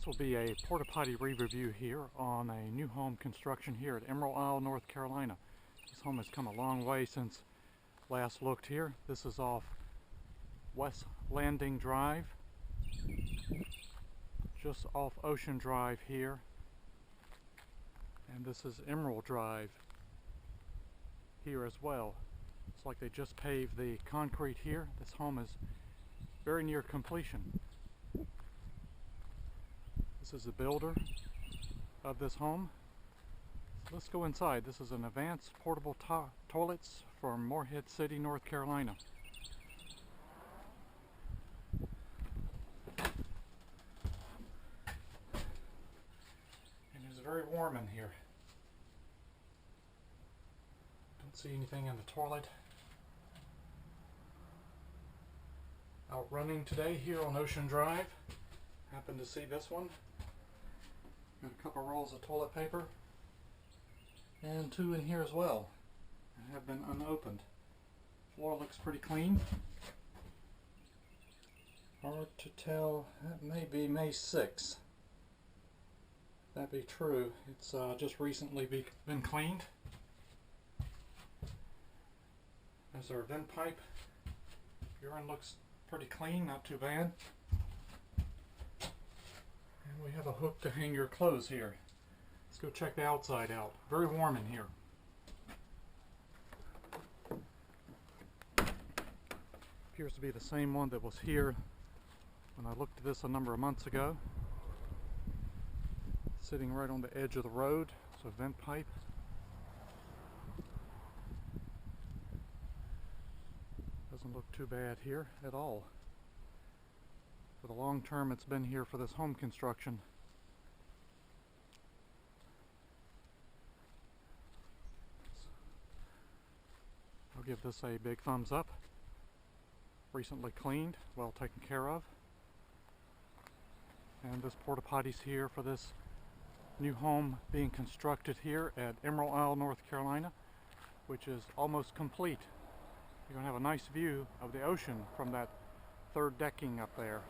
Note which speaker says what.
Speaker 1: This will be a Porta Potty Re-Review here on a new home construction here at Emerald Isle, North Carolina. This home has come a long way since last looked here. This is off West Landing Drive, just off Ocean Drive here. And this is Emerald Drive here as well. It's like they just paved the concrete here. This home is very near completion. This is the builder of this home. So let's go inside. This is an advanced portable toilets from Morehead City, North Carolina. And it's very warm in here. Don't see anything in the toilet. Out running today here on Ocean Drive. Happened to see this one. Got a couple rolls of toilet paper and two in here as well. They have been unopened. Floor looks pretty clean. Hard to tell. That may be May 6th. That be true. It's just recently been cleaned. There's our vent pipe. Urine looks pretty clean, not too bad. And we have a hook to hang your clothes here. Let's go check the outside out. Very warm in here. Appears to be the same one that was here when I looked at this a number of months ago. Sitting right on the edge of the road. It's a vent pipe. Doesn't look too bad here at all. For the long term it's been here for this home construction. I'll give this a big thumbs up. Recently cleaned, well taken care of. And this porta potty's here for this new home being constructed here at Emerald Isle, North Carolina, which is almost complete. You're going to have a nice view of the ocean from that third decking up there.